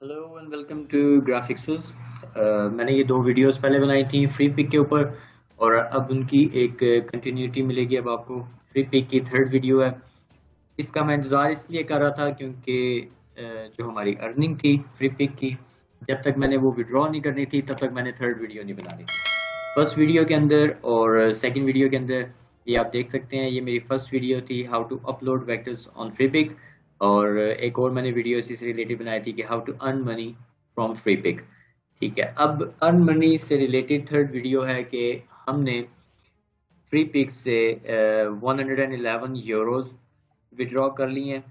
Hello and welcome to graphicses. मैंने ये दो वीडियोस पहले बनाई थी फ्री पिक के ऊपर और अब उनकी एक कंटिन्यूटी मिलेगी। अब आपको फ्री पिक की थर्ड वीडियो है। इसका मैं इंतज़ार इसलिए कर रहा था क्योंकि जो हमारी अर्निंग थी फ्री पिक की, जब तक मैंने वो विड्रॉ नहीं करनी थी तब तक मैंने थर्ड वीडियो नहीं बनानी थी। फर्स्ट वीडियो के अंदर और सेकंड वीडियो के अंदर ये आप देख सकते हैं, ये मेरी फर्स्ट वीडियो थी how to upload vectors on Freepik. और एक और मैंने वीडियो इसी से रिलेटेड बनाई थी कि how to earn money from Freepik. ठीक है, अब अर्न मनी से रिलेटेड थर्ड वीडियो है कि हमने फ्री पिक से 111 यूरोज विड्रॉ कर लिए हैं,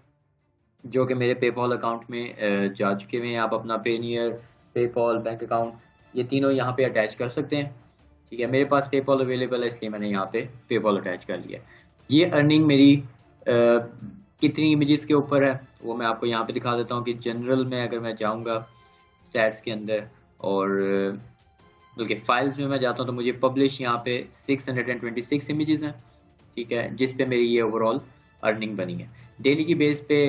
जो कि मेरे पेपॉल अकाउंट में जा चुके हुए हैं। आप अपना पेनियर, पेपॉल, बैंक अकाउंट ये तीनों यहाँ पे अटैच कर सकते हैं। ठीक है, मेरे पास पेपॉल अवेलेबल है इसलिए मैंने यहाँ पे पेपॉल अटैच कर लिया। ये अर्निंग मेरी कितनी इमेजेस के ऊपर है वो मैं आपको यहाँ पे दिखा देता हूँ कि जनरल में अगर मैं जाऊँगा स्टैट्स के अंदर और बल्कि फाइल्स में मैं जाता हूँ तो मुझे पब्लिश यहाँ पे 626 इमेजेस हैं। ठीक है, जिस पे मेरी ये ओवरऑल अर्निंग बनी है। डेली की बेस पे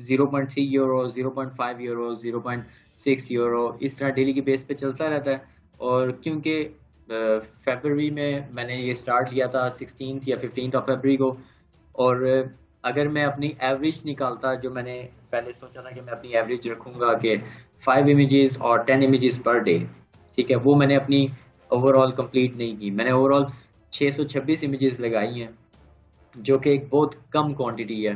0.3 यूरो, 0.5 यूरो, 0.6 यूरो इस तरह डेली की बेस पे चलता रहता है। और क्योंकि फरवरी में मैंने ये स्टार्ट किया था 16 या 15 ऑफ फरवरी को, और अगर मैं अपनी एवरेज निकालता, जो मैंने पहले सोचा था कि मैं अपनी एवरेज रखूंगा कि 5 इमेजेस और 10 इमेजेस पर डे। ठीक है, वो मैंने अपनी ओवरऑल कंप्लीट नहीं की। मैंने ओवरऑल 626 इमेजेस लगाई हैं, जो कि एक बहुत कम क्वांटिटी है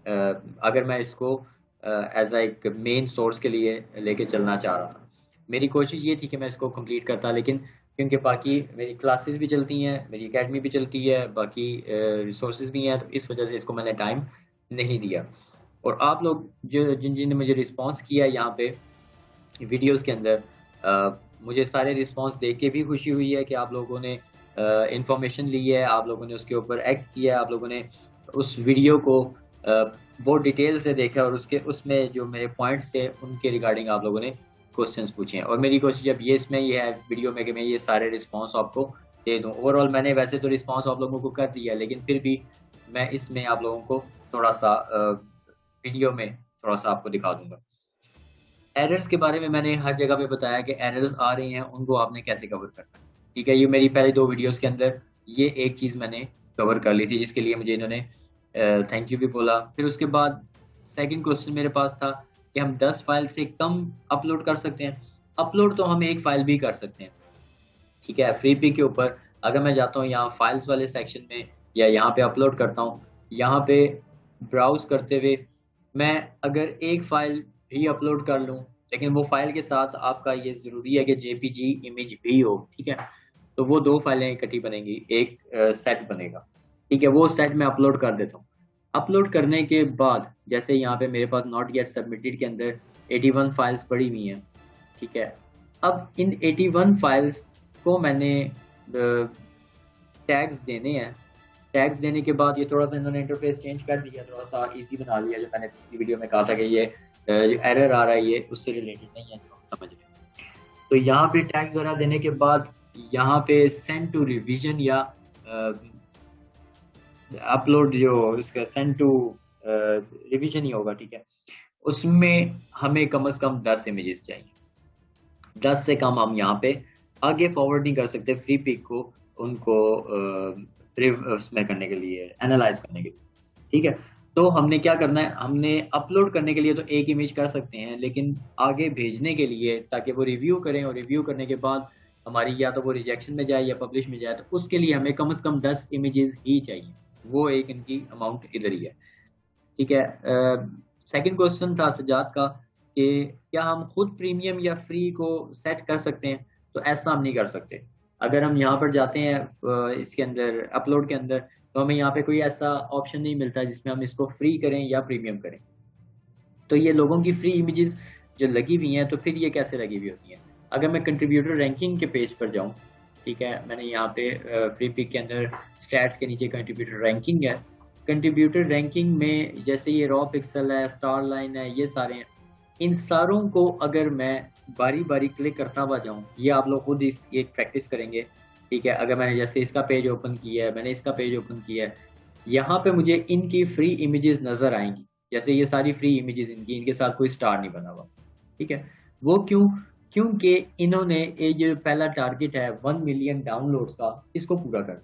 अगर मैं इसको एज अ एक मेन सोर्स के लिए लेके चलना चाह रहा था। मेरी कोशिश ये थी कि मैं इसको कंप्लीट करता, लेकिन क्योंकि बाकी मेरी क्लासेस भी चलती हैं, मेरी एकेडमी भी चलती है, बाकी रिसोर्सेज भी हैं, तो इस वजह से इसको मैंने टाइम नहीं दिया। और आप लोग जो जिन जिन ने मुझे रिस्पांस किया यहाँ पे वीडियोस के अंदर, मुझे सारे रिस्पांस देख के भी खुशी हुई है कि आप लोगों ने इंफॉर्मेशन ली है, आप लोगों ने उसके ऊपर एक्ट किया है, आप लोगों ने उस वीडियो को बहुत डिटेल से देखा और उसके उसमें जो मेरे पॉइंट्स थे उनके रिगार्डिंग आप लोगों ने क्वेश्चंस पूछे हैं। और मेरी कोशिश अब ये इसमें ये है वीडियो में कि मैं ये सारे रिस्पांस आपको दे दूं। ओवरऑल मैंने वैसे तो रिस्पांस आप लोगों को कर दिया, लेकिन फिर भी मैं इसमें आप लोगों को थोड़ा सा वीडियो में थोड़ा सा आपको दिखा दूंगा। एरर्स के बारे में मैंने हर जगह पे बताया कि एरर्स आ रही हैं, उनको आपने कैसे कवर करना है। ठीक है, ये मेरी पहले दो वीडियोस के अंदर ये एक चीज़ मैंने कवर कर ली थी, जिसके लिए मुझे इन्होंने थैंक यू भी बोला। फिर उसके बाद सेकंड क्वेश्चन मेरे पास था कि हम 10 फाइल से कम अपलोड कर सकते हैं। अपलोड तो हम एक फाइल भी कर सकते हैं। ठीक है, फ्री पी के ऊपर अगर मैं जाता हूँ यहाँ फाइल्स वाले सेक्शन में या यहाँ पे अपलोड करता हूँ, यहाँ पे ब्राउज करते हुए मैं अगर एक फाइल भी अपलोड कर लूँ, लेकिन वो फाइल के साथ आपका ये ज़रूरी है कि जेपीजी इमेज भी हो। ठीक है, तो वो दो फाइलें इकट्ठी बनेंगी, एक सेट बनेगा। ठीक है, वो सेट मैं अपलोड कर देता हूँ। अपलोड करने के बाद जैसे यहाँ पे मेरे पास नॉट गेट सबमिटेड के अंदर 81 फाइल्स पड़ी हुई हैं। ठीक है, अब इन 81 फाइल्स को मैंने टैग्स देने हैं। टैग्स देने के बाद ये थोड़ा सा इन्होंने इंटरफेस चेंज कर दिया, थोड़ा सा इजी बना लिया। जो मैंने पिछली वीडियो में कहा था कि ये एरर आ रहा है, ये उससे रिलेटेड नहीं है, जो हम समझ रहे हैं। तो यहाँ पे टैग्स वगैरह देने के बाद यहाँ पे सेंड टू रिवीजन या अपलोड जो इसका सेंड टू रिवीजन ही होगा। ठीक है, उसमें हमें कम से कम 10 इमेजेस चाहिए। 10 से कम हम यहाँ पे आगे फॉरवर्ड नहीं कर सकते फ्री पिक को, उनको उसमें करने के लिए, एनालाइज करने के लिए। ठीक है, तो हमने क्या करना है, हमने अपलोड करने के लिए तो एक इमेज कर सकते हैं, लेकिन आगे भेजने के लिए ताकि वो रिव्यू करें, और रिव्यू करने के बाद हमारी या तो वो रिजेक्शन में जाए या पब्लिश में जाए, तो उसके लिए हमें कम से कम 10 इमेजेस ही चाहिए। वो एक इनकी अमाउंट इधर ही है। ठीक है, सेकंड क्वेश्चन था सजाद का कि क्या हम खुद प्रीमियम या फ्री को सेट कर सकते हैं। तो ऐसा हम नहीं कर सकते। अगर हम यहाँ पर जाते हैं इसके अंदर अपलोड के अंदर, तो हमें यहाँ पे कोई ऐसा ऑप्शन नहीं मिलता जिसमें हम इसको फ्री करें या प्रीमियम करें। तो ये लोगों की फ्री इमेजेस जो लगी हुई हैं, तो फिर ये कैसे लगी हुई होती हैं। अगर मैं कंट्रीब्यूटर रैंकिंग के पेज पर जाऊँ, ठीक है, मैंने यहाँ पे फ्री पिक के अंदर स्टैट्स के नीचे कंट्रीब्यूटर रैंकिंग है। कंट्रीब्यूटर रैंकिंग में जैसे ये रॉ पिक्सल है, स्टार लाइन है, ये सारे हैं। इन सारों को अगर मैं बारी बारी क्लिक करता हुआ जाऊँ, ये आप लोग खुद इस ये प्रैक्टिस करेंगे। ठीक है, अगर मैंने जैसे इसका पेज ओपन किया है, मैंने इसका पेज ओपन किया है, यहाँ पे मुझे इनकी फ्री इमेजेस नजर आएंगी। जैसे ये सारी फ्री इमेजेस इनकी, इनके साथ कोई स्टार नहीं बना हुआ। ठीक है, वो क्यों? क्योंकि इन्होंने ये जो पहला टारगेट है 1 मिलियन डाउनलोड्स का, इसको पूरा कर।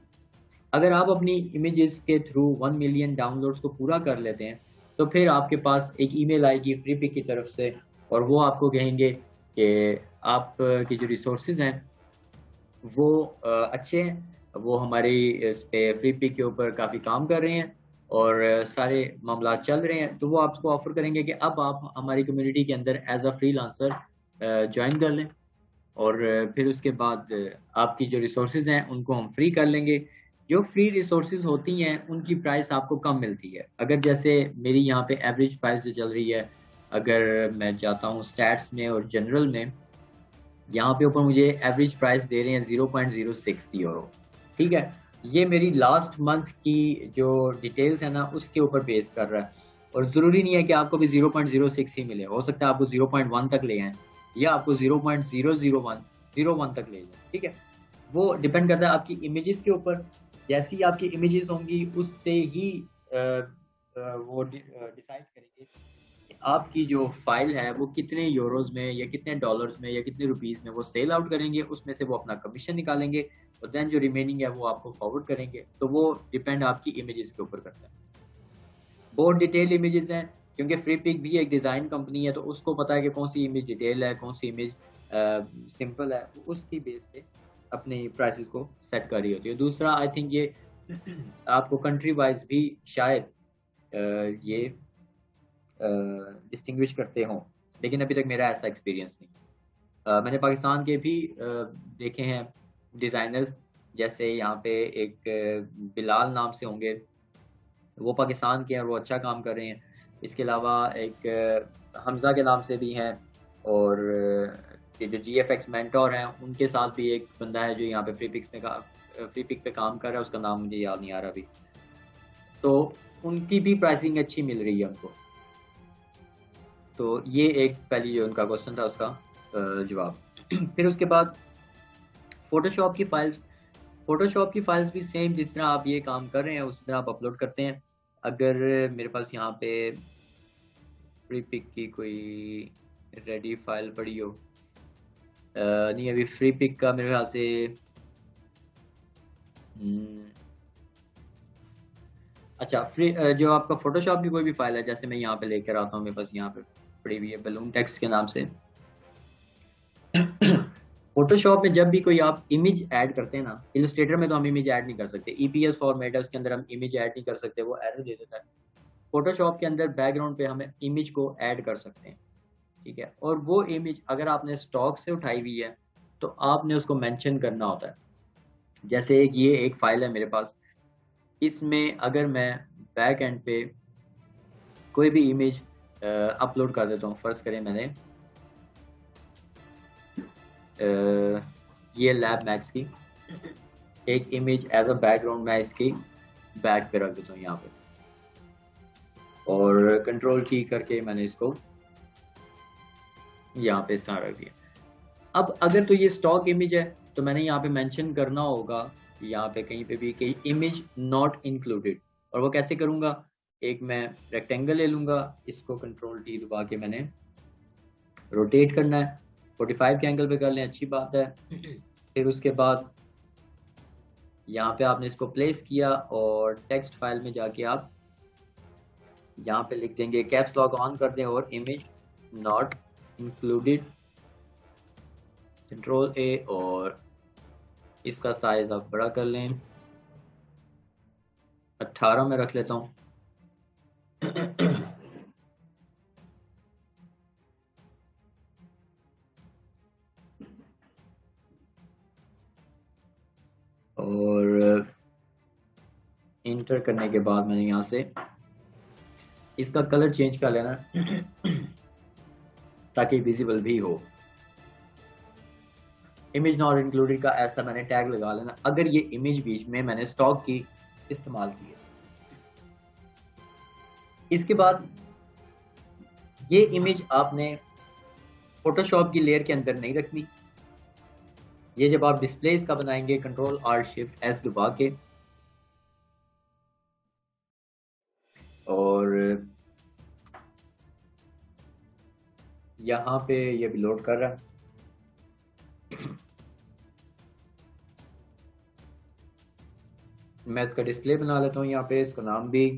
अगर आप अपनी इमेजेस के थ्रू 1 मिलियन डाउनलोड्स को पूरा कर लेते हैं तो फिर आपके पास एक ईमेल आएगी फ्री पिक की तरफ से, और वो आपको कहेंगे कि आप की जो रिसोर्सेज हैं वो अच्छे हैं, वो हमारी इस पे फ्री पिक के ऊपर काफ़ी काम कर रहे हैं और सारे मामला चल रहे हैं, तो वो आपको ऑफर करेंगे कि अब आप हमारी कम्युनिटी के अंदर एज अ फ्रीलांसर ज्वाइन कर लें, और फिर उसके बाद आपकी जो रिसोर्सेज हैं उनको हम फ्री कर लेंगे। जो फ्री रिसोर्सेज होती हैं उनकी प्राइस आपको कम मिलती है। अगर जैसे मेरी यहाँ पे एवरेज प्राइस जो चल रही है, अगर मैं जाता हूँ स्टैट्स में और जनरल में, यहाँ पे ऊपर मुझे एवरेज प्राइस दे रहे हैं 0.06 यूरो। ठीक है, ये मेरी लास्ट मंथ की जो डिटेल्स है ना उसके ऊपर बेस कर रहा है, और ज़रूरी नहीं है कि आपको भी 0.06 ही मिले, हो सकता है आपको 0.1 तक ले आए या आपको 0.001 तक ले जाए। ठीक है, वो डिपेंड करता है आपकी इमेजेस के ऊपर। जैसी आपकी इमेजेस होंगी उससे ही वो डिसाइड करेंगे कि आपकी जो फाइल है वो कितने यूरोज में या कितने डॉलर्स में या कितने रुपीस में वो सेल आउट करेंगे, उसमें से वो अपना कमीशन निकालेंगे, और देन जो रिमेनिंग है वो आपको फॉरवर्ड करेंगे। तो वो डिपेंड आपकी इमेजेस के ऊपर करता है। बहुत डिटेल इमेजेस हैं, क्योंकि फ्री पिक भी एक डिज़ाइन कंपनी है, तो उसको पता है कि कौन सी इमेज डिटेल है, कौन सी इमेज सिंपल है, उसकी बेस पे अपनी प्राइसेस को सेट कर रही होती है। दूसरा, आई थिंक ये आपको कंट्री वाइज भी शायद ये डिस्टिंग्विश करते हों, लेकिन अभी तक मेरा ऐसा एक्सपीरियंस नहीं। मैंने पाकिस्तान के भी देखे हैं डिज़ाइनर्स, जैसे यहाँ पे एक बिलाल नाम से होंगे, वो पाकिस्तान के हैं और वो अच्छा काम कर रहे हैं। इसके अलावा एक हमज़ा के नाम से भी हैं, और ये जो GFX मेंटोर हैं उनके साथ भी एक बंदा है जो यहाँ पे फ्री पिक पे काम कर रहा है, उसका नाम मुझे याद नहीं आ रहा अभी। तो उनकी भी प्राइसिंग अच्छी मिल रही है हमको। तो ये एक पहली जो उनका क्वेश्चन था उसका जवाब। फिर उसके बाद फोटोशॉप की फाइल्स। फोटोशॉप की फाइल्स भी सेम जिस तरह आप ये काम कर रहे हैं उसी तरह आप अपलोड करते हैं। अगर मेरे पास यहाँ पे फ्री पिक की कोई रेडी फाइल पड़ी हो, नहीं अभी फ्री पिक का मेरे ख्याल से हम्म, अच्छा फ्री जो आपका फोटोशॉप की कोई भी फाइल है, जैसे मैं यहाँ पे लेकर आता हूँ, मेरे पास यहाँ पे पड़ी हुई है बलून टेक्स्ट के नाम से। फोटोशॉप में जब भी कोई आप इमेज ऐड करते हैं ना, इलस्ट्रेटर में तो हम इमेज ऐड नहीं कर सकते, ईपीएस फॉर्मेट है उसके अंदर हम इमेज ऐड नहीं कर सकते, वो एरर दे देता है। फोटोशॉप के अंदर बैकग्राउंड पे हमें इमेज को ऐड कर सकते हैं। ठीक है, और वो इमेज अगर आपने स्टॉक से उठाई हुई है तो आपने उसको मेंशन करना होता है। जैसे ये एक फाइल है मेरे पास, इसमें अगर मैं बैक एंड पे कोई भी इमेज अपलोड कर देता हूँ, फर्ज करें मैंने ये लैब मैक्स की एक इमेज एज अ बैकग्राउंड मैं इसकी बैक पे रख देता हूँ यहाँ पे, और कंट्रोल की करके मैंने इसको यहाँ पे इस तरह रख दिया। अब अगर तो ये स्टॉक इमेज है तो मैंने यहाँ पे मेंशन करना होगा यहाँ पे कहीं पे भी कि इमेज नॉट इंक्लूडेड। और वो कैसे करूँगा, एक मैं रेक्टेंगल ले लूँगा, इसको कंट्रोल टी दबा के मैंने रोटेट करना है, 45 के एंगल पे कर लें, अच्छी बात है। फिर उसके बाद यहाँ पे आपने इसको प्लेस किया और टेक्स्ट फाइल में जाके आप यहाँ पे लिख देंगे, कैप्स लॉक ऑन कर दें और इमेज नॉट इंक्लूडेड, कंट्रोल ए, और इसका साइज आप बड़ा कर लें, 18 में रख लेता हूँ। और इंटर करने के बाद मैंने यहाँ से इसका कलर चेंज कर लेना ताकि विजिबल भी हो। इमेज नॉट इंक्लूडेड का ऐसा मैंने टैग लगा लेना अगर ये इमेज बीच में मैंने स्टॉक की इस्तेमाल की है। इसके बाद ये इमेज आपने फोटोशॉप की लेयर के अंदर नहीं रखनी। ये जब आप डिस्प्ले इसका बनाएंगे, कंट्रोल आल्ट शिफ्ट एस दबा के, और यहाँ पे ये भी लोड कर रहा है। मैं इसका डिस्प्ले बना लेता हूँ यहाँ पे, इसका नाम भी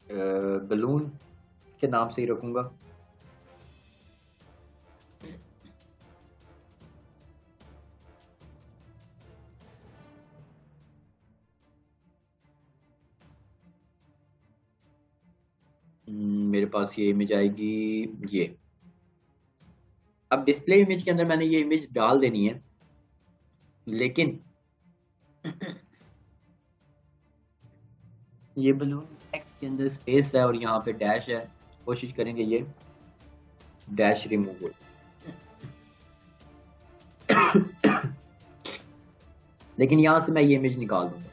बलून के नाम से ही रखूँगा। मेरे पास ये इमेज आएगी ये। अब डिस्प्ले इमेज के अंदर मैंने ये इमेज डाल देनी है, लेकिन ये बलून टेक्स्ट के अंदर स्पेस है और यहाँ पे डैश है। कोशिश करेंगे ये डैश रिमूव हो। लेकिन यहाँ से मैं ये इमेज निकाल दूंगा,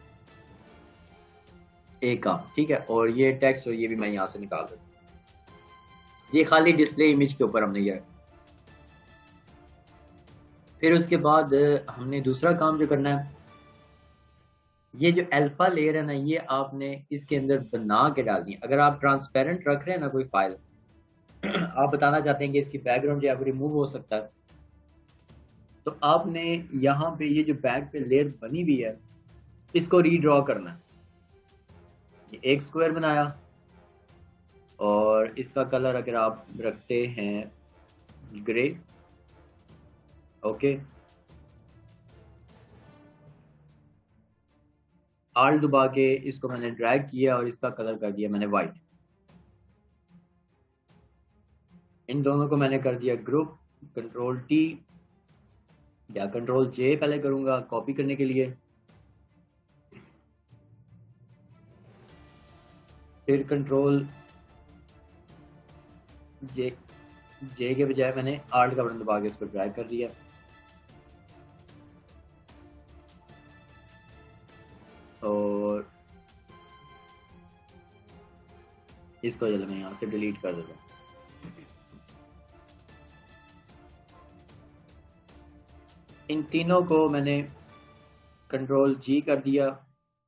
एक काम, ठीक है। और ये टेक्स्ट और ये भी मैं यहाँ से निकाल दूंगा। ये खाली डिस्प्ले इमेज के ऊपर हमने ये। फिर उसके बाद हमने दूसरा काम जो करना है, ये जो अल्फा लेयर है ना, ये आपने इसके अंदर बना के डालनी है। अगर आप ट्रांसपेरेंट रख रहे हैं ना कोई फाइल, आप बताना चाहते हैं कि इसकी बैकग्राउंड जो है रिमूव हो सकता है, तो आपने यहाँ पे ये जो बैक पे लेयर बनी हुई है, इसको रीड्रॉ करना है। ये एक स्क्वायर बनाया और इसका कलर अगर आप रखते हैं ग्रे, ओके, आल्ट दबा के इसको मैंने ड्रैग किया और इसका कलर कर दिया मैंने वाइट। इन दोनों को मैंने कर दिया ग्रुप, कंट्रोल टी या कंट्रोल जे पहले करूंगा कॉपी करने के लिए, फिर कंट्रोल जे के बजाय मैंने आल्ट का बटन दबा के इसको ड्रैग कर दिया। और इसको चलो मैं यहाँ से डिलीट कर देता हूँ। इन तीनों को मैंने कंट्रोल जी कर दिया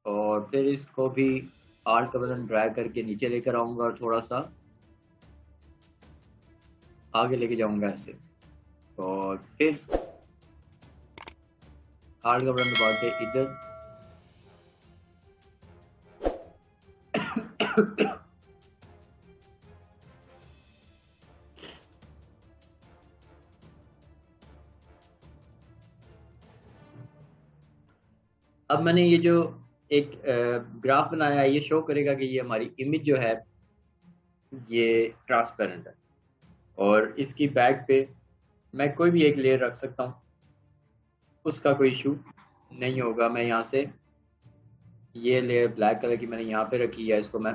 और फिर इसको भी आल्ट का बटन ड्रैग करके नीचे लेकर आऊंगा और थोड़ा सा आगे लेके जाऊंगा ऐसे, और फिर आल्ट का बटन दबा के इधर अब मैंने ये जो एक ग्राफ बनाया है, ये शो करेगा कि ये हमारी इमेज जो है ये ट्रांसपेरेंट है और इसकी बैक पे मैं कोई भी एक लेयर रख सकता हूँ, उसका कोई इशू नहीं होगा। मैं यहाँ से ये लेयर ब्लैक कलर की मैंने यहाँ पे रखी है, इसको मैं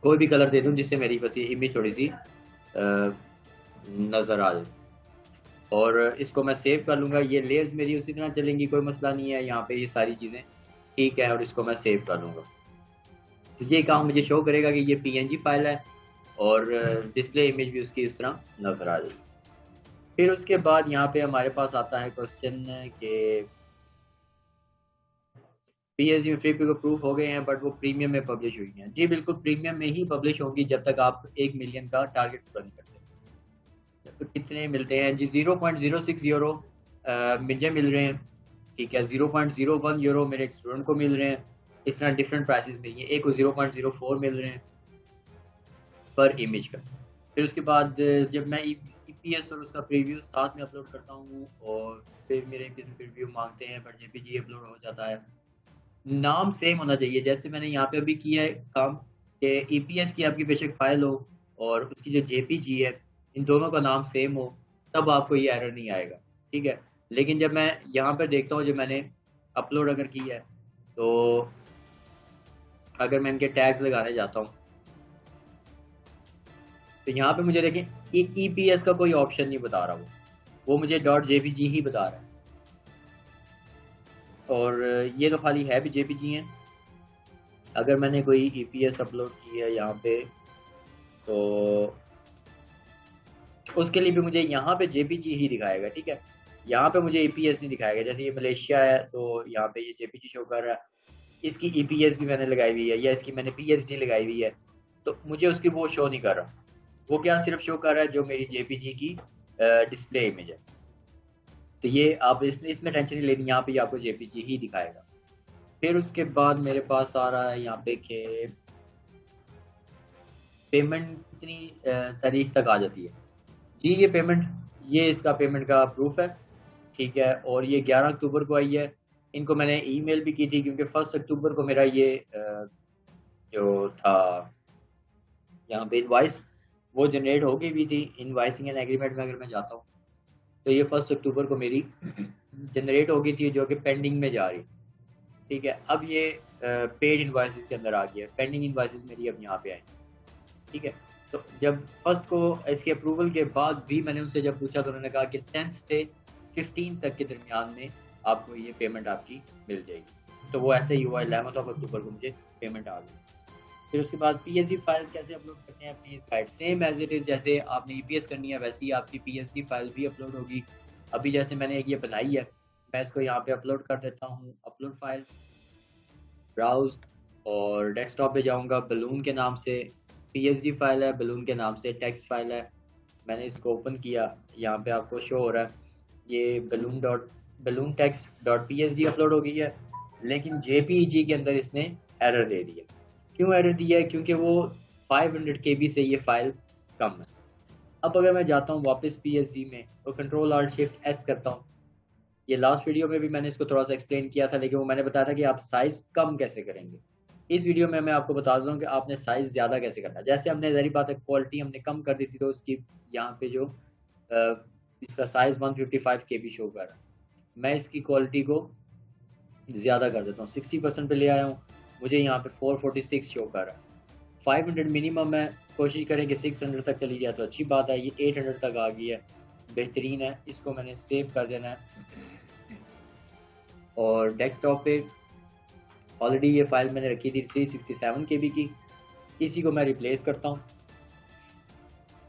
कोई भी कलर दे दूँ जिससे मेरी बस ये इमेज थोड़ी सी नज़र आ जाए, और इसको मैं सेव कर लूँगा। ये लेयर्स मेरी उसी तरह चलेंगी, कोई मसला नहीं है, यहाँ पे ये सारी चीज़ें ठीक है, और इसको मैं सेव कर लूँगा। तो ये काम मुझे शो करेगा कि ये पीएनजी फाइल है और डिस्प्ले इमेज भी उसकी इस तरह नज़र आ जाएगी। फिर उसके बाद यहाँ पे हमारे पास आता है क्वेश्चन कि पीएचडी में फ्री को प्रूफ हो गए हैं बट वो प्रीमियम में पब्लिश हुई हैं। जी बिल्कुल, प्रीमियम में ही पब्लिश होंगी जब तक आप 1 मिलियन का टारगेट पूरा नहीं करते। तो कितने मिलते हैं जी? 0.06 यूरो मुझे मिल रहे हैं, ठीक है। 0.01 यूरो मेरे एक स्टूडेंट को मिल रहे हैं। इस तरह डिफरेंट प्राइसेस में ये एक को 0.04 मिल रहे हैं पर इमेज का। फिर उसके बाद जब मैं ईपीएस और उसका प्रीव्यू साथ में अपलोड करता हूँ और फिर मेरे प्रीव्यू मांगते हैं बट जेपीजी अपलोड हो जाता है। नाम सेम होना चाहिए, जैसे मैंने यहाँ पे अभी किया है काम कि ईपीएस की आपकी बेशक फाइल हो और उसकी जो जेपीजी है, इन दोनों का नाम सेम हो, तब आपको ये एरर नहीं आएगा, ठीक है। लेकिन जब मैं यहाँ पर देखता हूँ, जब मैंने अपलोड अगर किया है, तो अगर मैं इनके टैग्स लगाने जाता हूँ तो यहाँ पे मुझे देखें ईपीएस का कोई ऑप्शन नहीं बता रहा, वो मुझे .jpg ही बता रहा है। और ये तो खाली है भी जेपीजी हैं। अगर मैंने कोई ईपीएस अपलोड की है यहाँ पे, तो उसके लिए भी मुझे यहाँ पे जेपीजी ही दिखाएगा, ठीक है। यहाँ पे मुझे ईपीएस नहीं दिखाएगा। जैसे ये मलेशिया है तो यहाँ पे ये जेपीजी शो कर रहा है, इसकी ईपीएस भी मैंने लगाई हुई है या इसकी मैंने पीएचडी लगाई हुई है, तो मुझे उसकी वो शो नहीं कर रहा। वो क्या सिर्फ शो कर रहा है जो मेरी जेपीजी की डिस्प्ले इमेज है। तो ये आप इसमें टेंशन नहीं लेनी, यहाँ पे आपको जेपीजी ही दिखाएगा। फिर उसके बाद मेरे पास आ रहा है यहाँ पे कि पेमेंट कितनी तारीख तक आ जाती है। जी ये पेमेंट, ये इसका पेमेंट का प्रूफ है, ठीक है। और ये 11 अक्टूबर को आई है। इनको मैंने ईमेल भी की थी क्योंकि 1 अक्टूबर को मेरा ये जो था यहाँ पे इनवाइस वो जनरेट हो गई भी थी। इनवाइसिंग एंड एग्रीमेंट में अगर मैं जाता हूँ तो ये 1 अक्टूबर को मेरी जनरेट हो गई थी, जो कि पेंडिंग में जा रही, ठीक है। अब ये पेड इनवाइसेस के अंदर आ गया, पेंडिंग इनवाइसेस मेरी अब यहाँ पे आई, ठीक है। तो जब फर्स्ट को इसके अप्रूवल के बाद भी मैंने उनसे जब पूछा तो उन्होंने कहा कि 10 से 15 तक के दरमियान में आपको ये पेमेंट आपकी मिल जाएगी। तो वो ऐसे ही हुआ, 11 अक्टूबर को मुझे पेमेंट आ गई। फिर उसके बाद पीएसडी फाइल्स कैसे अपलोड करते हैं अपनी इस guide, same as it is जैसे आपने ईपीएस करनी है वैसे ही आपकी पीएसडी फाइल भी अपलोड होगी। अभी जैसे मैंने एक ये बनाई है, मैं इसको यहाँ पे अपलोड कर देता हूँ, अपलोड फाइल्स, ब्राउज, और डेस्कटॉप पे जाऊँगा, बलून के नाम से पीएसडी फाइल है, बलून के नाम से टेक्स्ट फाइल है। मैंने इसको ओपन किया, यहाँ पे आपको शो हो रहा है ये balloon text dot PSD upload हो गई है, लेकिन जेपीईजी के अंदर इसने एरर दे दी है। क्यों एरर दिया है? क्योंकि वो 500 KB से ये फाइल कम है। अब अगर मैं जाता हूँ वापस पीएसडी में तो कंट्रोल आल्ट शिफ्ट एस करता हूँ। ये लास्ट वीडियो में भी मैंने इसको थोड़ा सा एक्सप्लेन किया था, लेकिन वो मैंने बताया था कि आप साइज कम कैसे करेंगे। इस वीडियो में मैं आपको बता दूँ कि आपने साइज ज़्यादा कैसे करना है। जैसे हमने ज़री बात है क्वालिटी हमने कम कर दी थी, तो उसकी यहाँ पे जो इसका साइज 155 KB शो कर रहा है, मैं इसकी क्वालिटी को ज़्यादा कर देता हूँ, 60% पे ले आया हूँ, मुझे यहाँ पे 446 शो कर रहा है। 500 मिनिमम है, कोशिश करें कि 600 तक चली जाए तो अच्छी बात है। ये 800 तक आ गई है, बेहतरीन है। इसको मैंने सेव कर देना है और डेस्कटॉप पे ऑलरेडी ये फाइल मैंने रखी थी 367 KB की, इसी को मैं रिप्लेस करता हूँ।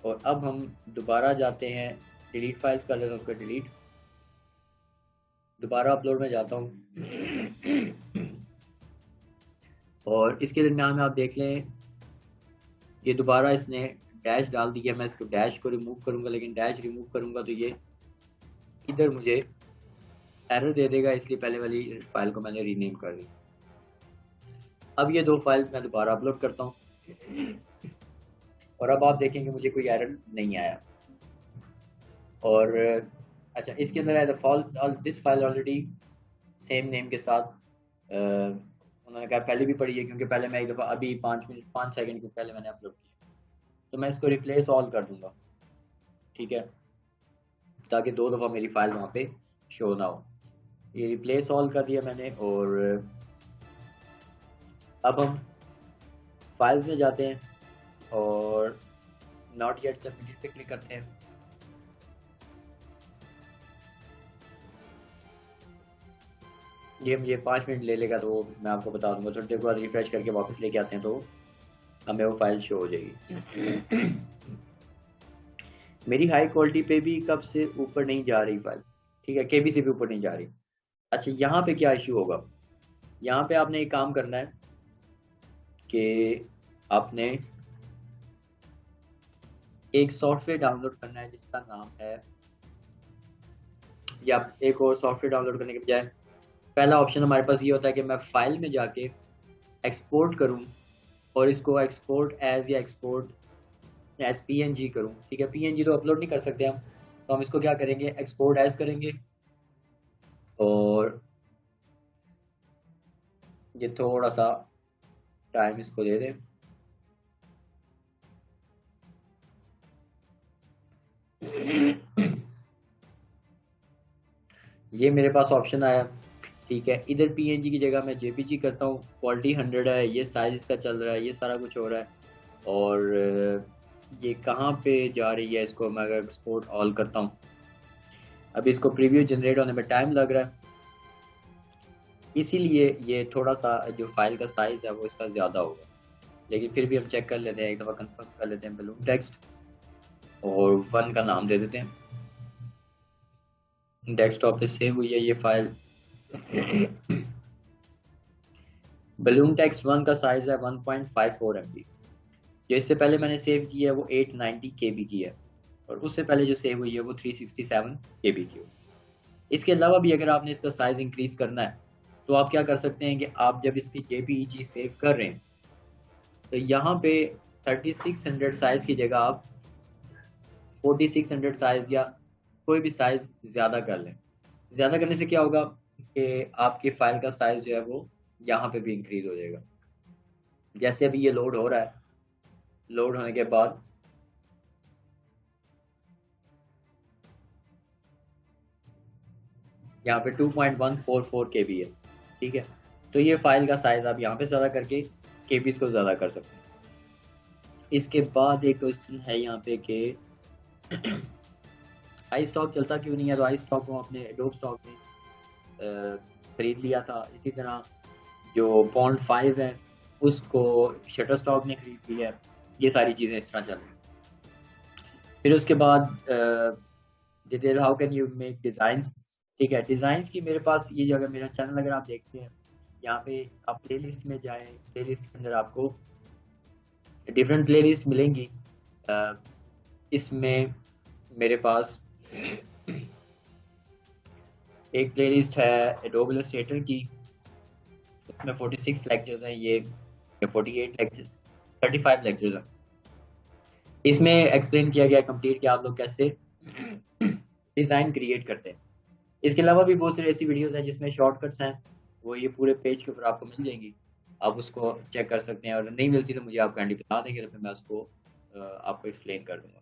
और अब हम दोबारा जाते हैं, डिलीट फाइल्स कर लेता हूँ, उसको डिलीट, दोबारा अपलोड में जाता हूँ और इसके दरमियान में आप देख लें ये दोबारा इसने डैश डाल दिया। मैं इसको डैश को रिमूव करूंगा, लेकिन डैश रिमूव करूंगा तो ये इधर मुझे एरर दे देगा, इसलिए पहले वाली फाइल को मैंने रीनेम कर दी। अब ये दो फाइल्स मैं दोबारा अपलोड करता हूँ और अब आप देखेंगे मुझे कोई एरर नहीं आया। और अच्छा, इसके अंदर है this file already same name के साथ उन्होंने कहा पहले भी पड़ी है, क्योंकि पहले मैं एक दफ़ा अभी 5 सेकंड के पहले मैंने अपलोड किया। तो मैं इसको रिप्लेस ऑल कर दूंगा, ठीक है, ताकि 2 दफ़ा मेरी फाइल वहाँ पे शो ना हो। ये रिप्लेस ऑल कर दिया मैंने और अब हम फाइल्स में जाते हैं और नॉट येट सबमिटेड पे क्लिक करते हैं। ये मुझे 5 मिनट ले लेगा, तो मैं आपको बता दूंगा। थोड़ी देर बाद रिफ्रेश करके वापस लेके आते हैं तो हमें वो फाइल शो हो जाएगी। मेरी हाई क्वालिटी पे भी कब से ऊपर नहीं जा रही फाइल, ठीक है, केबी से भी ऊपर नहीं जा रही। अच्छा, यहाँ पे क्या इशू होगा? यहाँ पे आपने एक काम करना है कि आपने एक सॉफ्टवेयर डाउनलोड करना है जिसका नाम है, या एक और सॉफ्टवेयर डाउनलोड करने के बजाय पहला ऑप्शन हमारे पास ये होता है कि मैं फाइल में जाके एक्सपोर्ट करूं और इसको एक्सपोर्ट एज या एक्सपोर्ट एज पीएनजी करूं, ठीक है। पीएनजी तो अपलोड नहीं कर सकते हम, तो हम इसको क्या करेंगे, एक्सपोर्ट एज करेंगे। और ये थोड़ा सा टाइम इसको दे दें। ये मेरे पास ऑप्शन आया, ठीक है। इधर पीएनजी की जगह मैं जेपीजी करता हूँ, क्वालिटी 100 है, ये साइज इसका चल रहा है, ये सारा कुछ हो रहा है। और ये कहाँ पे जा रही है, इसको मैं अगर एक्सपोर्ट ऑल करता हूँ, अभी इसको प्रीव्यू जनरेट होने में टाइम लग रहा है, इसीलिए ये थोड़ा सा जो फाइल का साइज है वो इसका ज़्यादा होगा। लेकिन फिर भी हम चेक कर लेते हैं, एक दफ़ा कंफर्म कर लेते हैं। बलून टेक्स्ट और 1 का नाम दे देते हैं। डेस्कटॉप पे सेव हुई है ये फाइल। बलून टेक्स्ट 1 का साइज है 1.54 MB। जो इससे पहले मैंने सेव की है वो 890 KB की है, और उससे पहले जो सेव हुई है वो 367 KB की है। इसके अलावा भी अगर आपने इसका साइज इंक्रीज करना है तो आप क्या कर सकते हैं कि आप जब इसकी JPEG सेव कर रहे हैं तो यहाँ पे 3600 साइज की जगह आप 4600 साइज या कोई भी साइज ज्यादा कर लें। ज्यादा करने से क्या होगा कि आपकी फाइल का साइज जो है वो यहाँ पे भी इंक्रीज हो जाएगा। जैसे अभी ये लोड हो रहा है, लोड होने के बाद यहाँ पे 2.144 KB है, ठीक है। तो ये फाइल का साइज आप यहाँ पे ज्यादा करके केबीज को ज्यादा कर सकते हैं। इसके बाद एक क्वेश्चन है यहाँ पे कि आई स्टॉक चलता क्यों नहीं है, तो आई स्टॉक को अपने एडोब स्टॉक में खरीद लिया था। इसी तरह जो पॉन्ड 5 है उसको शटर स्टॉक ने खरीद लिया है। ये सारी चीज़ें इस तरह चल रही हैं। फिर उसके बाद detail how can you make designs, ठीक है। डिज़ाइंस की मेरे पास ये जो, अगर मेरा चैनल अगर आप देखते हैं यहाँ पे आप प्ले लिस्ट में जाएँ, प्ले लिस्ट के अंदर आपको डिफरेंट प्ले लिस्ट मिलेंगी। इसमें मेरे पास एक प्ले लिस्ट है एडोब इलस्ट्रेटर की, इसमें 46 लेक्चर्स हैं, ये 48 लेक्चर 35 लेक्चर्स हैं। इसमें एक्सप्लेन किया गया कंप्लीट कि आप लोग कैसे डिज़ाइन क्रिएट करते हैं। इसके अलावा भी बहुत सारी ऐसी वीडियोस हैं जिसमें शॉर्टकट्स हैं, वो ये पूरे पेज के ऊपर आपको मिल जाएंगी, आप उसको चेक कर सकते हैं। और नहीं मिलती तो मुझे आप काइंडली बता देंगे, तो फिर मैं उसको आपको एक्सप्लेन कर दूंगा।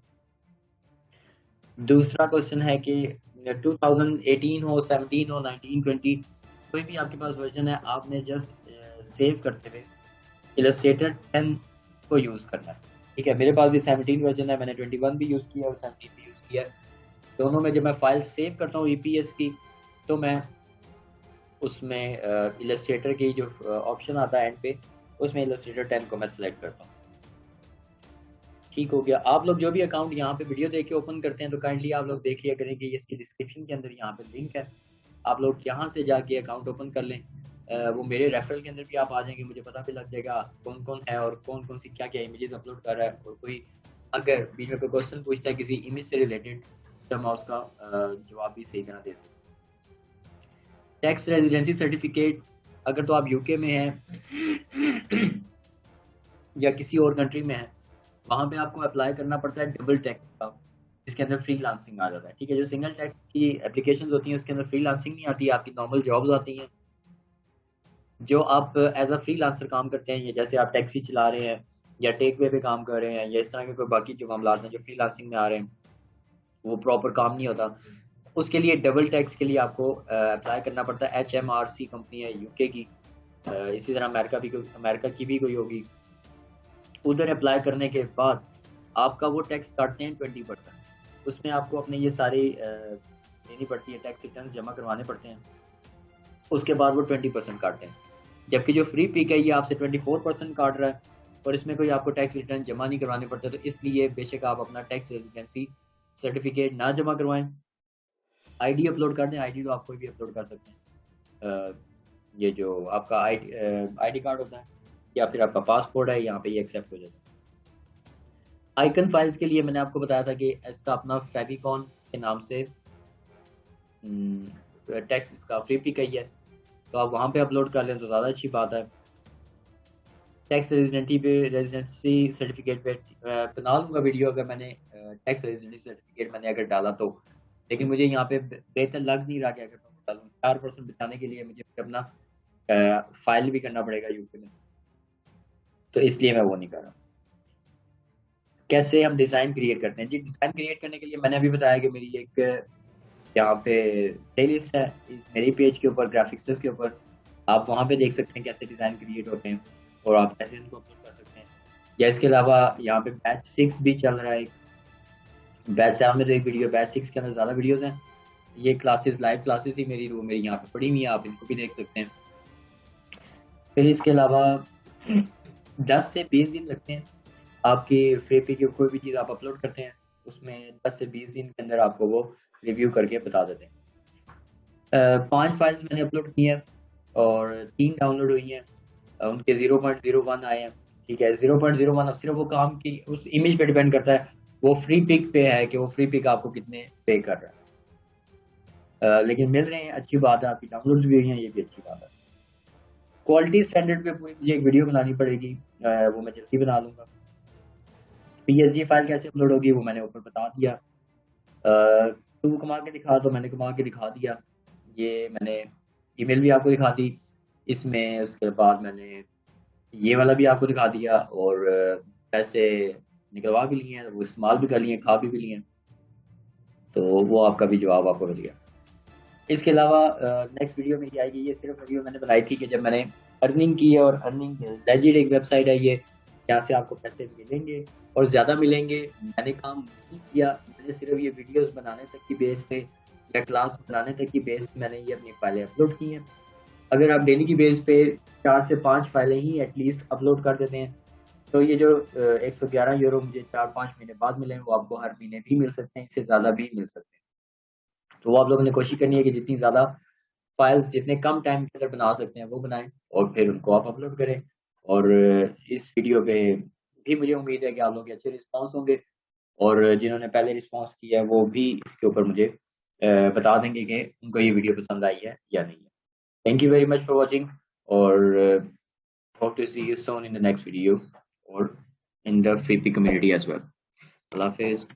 दूसरा क्वेश्चन है कि 2018 हो, 17 हो, 19, 20 कोई भी आपके पास वर्जन है, आपने जस्ट सेव करते हुए इलस्ट्रेटर 10 को यूज़ करना है, ठीक है। मेरे पास भी 17 वर्जन है, मैंने 21 भी यूज़ किया और 17 भी यूज़ किया है। दोनों में जब मैं फाइल सेव करता हूँ EPS की, तो मैं उसमें इलस्ट्रेटर की जो ऑप्शन आता है एंड पे, उसमें इलस्ट्रेटर 10 को मैं सिलेक्ट करता हूँ। ठीक हो गया। आप लोग जो भी अकाउंट यहाँ पे वीडियो देख के ओपन करते हैं तो काइंडली आप लोग देख लिया करें कि इसकी डिस्क्रिप्शन के अंदर यहाँ पे लिंक है, आप लोग यहाँ से जाके अकाउंट ओपन कर लें। वो मेरे रेफरल के अंदर भी आप आ जाएंगे, मुझे पता भी लग जाएगा कौन कौन है और कौन कौन सी क्या क्या इमेजेस अपलोड कर रहा है। और कोई अगर बीच में कोई क्वेश्चन पूछता है किसी इमेज से रिलेटेड, तो मैं उसका जवाब भी सही तरह दे सकता हूँ। टैक्स रेजिडेंसी सर्टिफिकेट, अगर तो आप यूके में हैं या किसी और कंट्री में है, वहाँ पे आपको अप्लाई करना पड़ता है डबल टैक्स का, जिसके अंदर फ्री लांसिंग आ जाता है, ठीक है। जो सिंगल टैक्स की एप्लीकेशंस होती हैं उसके अंदर फ्री लांसिंग नहीं आती है, आपकी नॉर्मल जॉब्स आती हैं। जो आप एज अ फ्री लांसर काम करते हैं, ये जैसे आप टैक्सी चला रहे हैं या टेक वे पे काम कर रहे हैं या इस तरह के कोई बाकी जो मामलात हैं जो फ्री लांसिंग में आ रहे हैं, वो प्रॉपर काम नहीं होता, उसके लिए डबल टैक्स के लिए आपको अप्लाई करना पड़ता है। HMRC कंपनी है यूके की, इसी तरह अमेरिका की भी कोई होगी। उधर अप्लाई करने के बाद आपका वो टैक्स काटते हैं 20%। उसमें आपको अपने ये सारी देनी पड़ती है, टैक्स रिटर्न जमा करवाने पड़ते हैं, उसके बाद वो 20% काटते हैं। जबकि जो फ्री पिक है ये आपसे 24% काट रहा है और इसमें कोई आपको टैक्स रिटर्न जमा नहीं करवाने पड़ते। तो इसलिए बेशक आप अपना टैक्स रेजिडेंसी सर्टिफिकेट ना जमा करवाएं, ID अपलोड कर दें। ID तो आप कोई भी अपलोड कर सकते हैं, ये जो आपका ID कार्ड होता है या फिर आपका पासपोर्ट है, यहाँ पे ये एक्सेप्ट हो जाता है। आइकन फाइल्स के लिए मैंने आपको बताया था कि इसका अपना फेविकॉन के नाम से टैक्स इसका फ्री पिक है, तो आप वहाँ पे अपलोड कर लें तो ज़्यादा अच्छी बात है। टैक्स रेजिडेंसी सर्टिफिकेट पे बना लूँगा वीडियो, अगर मैंने टैक्स रेजिडेंसी सर्टिफिकेट मैंने अगर डाला तो, लेकिन मुझे यहाँ पे बेहतर लग नहीं रहा कि अगर मैं डालूँ 4% बचाने के लिए मुझे अपना फाइल भी करना पड़ेगा यूके में, तो इसलिए मैं वो नहीं कर रहा। कैसे हम डिज़ाइन क्रिएट करते हैं जी, डिज़ाइन क्रिएट करने के लिए मैंने अभी बताया कि मेरी एक यहाँ पे प्लेलिस्ट है मेरी पेज के ऊपर, ग्राफिक्स के ऊपर, आप वहाँ पे देख सकते हैं कैसे डिज़ाइन क्रिएट होते हैं और आप कैसे इनको अपलोड कर सकते हैं। या इसके अलावा यहाँ पे बैच 6 भी चल रहा है, बैच 7 में तो एक वीडियो, बैच 6 के अंदर ज़्यादा वीडियोज़ हैं। ये क्लासेस लाइव क्लासेस ही मेरी, वो मेरी यहाँ पे पड़ी हुई है, आप इनको भी देख सकते हैं। फिर इसके अलावा 10 से 20 दिन लगते हैं आपकी फ्री पी की कोई भी चीज़ आप अपलोड करते हैं, उसमें 10 से 20 दिन के अंदर आपको वो रिव्यू करके बता देते हैं। 5 फाइल्स मैंने अपलोड की हैं और 3 डाउनलोड हुई हैं, उनके 0.01 आए हैं। ठीक है। 0.01 अब सिर्फ वो काम की उस इमेज पे डिपेंड करता है, वो फ्री पिक पे है कि वो फ्री पिक आपको कितने पे कर रहा है। लेकिन मिल रहे हैं, अच्छी बात है, आपकी डाउनलोड्स भी हुई हैं, ये भी अच्छी बात है। क्वालिटी स्टैंडर्ड पे पूरी मुझे एक वीडियो बनानी पड़ेगी, वो मैं जल्दी बना लूंगा। पीएसडी फाइल कैसे अपलोड होगी वो मैंने ऊपर बता दिया। तू कमा के दिखा, तो मैंने कमा के दिखा दिया। ये मैंने ईमेल भी आपको दिखा दी इसमें, उसके बाद मैंने ये वाला भी आपको दिखा दिया, और पैसे निकलवा भी लिए हैं, वो इस्तेमाल भी कर लिए, खा भी लिए। तो वो आपका भी जवाब आपको मिल गया। इसके अलावा नेक्स्ट वीडियो मेरी आएगी, ये सिर्फ वीडियो मैंने बनाई थी कि जब मैंने अर्निंग की है, और अर्निंग लेजिट एक वेबसाइट है ये, यहाँ से आपको पैसे मिलेंगे और ज़्यादा मिलेंगे। मैंने काम नहीं किया, मैंने सिर्फ ये वीडियोस बनाने तक की बेस पे या क्लास बनाने तक की बेस पे मैंने ये अपनी फाइलें अपलोड की हैं। अगर आप डेली की बेस पे 4 से 5 फाइलें ही एटलीस्ट अपलोड कर देते हैं, तो ये जो 111 यूरो मुझे 4-5 महीने बाद मिले हैं, वो आपको हर महीने भी मिल सकते हैं, इससे ज़्यादा भी मिल सकते हैं। तो वो आप लोगों ने कोशिश करनी है कि जितनी ज़्यादा फाइल्स जितने कम टाइम के अंदर बना सकते हैं वो बनाएं, और फिर उनको आप अपलोड करें। और इस वीडियो पे भी मुझे उम्मीद है कि आप लोगों के अच्छे रिस्पांस होंगे, और जिन्होंने पहले रिस्पांस किया है वो भी इसके ऊपर मुझे बता देंगे कि उनको ये वीडियो पसंद आई है या नहीं है। Thank you very much for watching, और hope to see you soon in the next video और in the free P community as well. Allah Hafiz.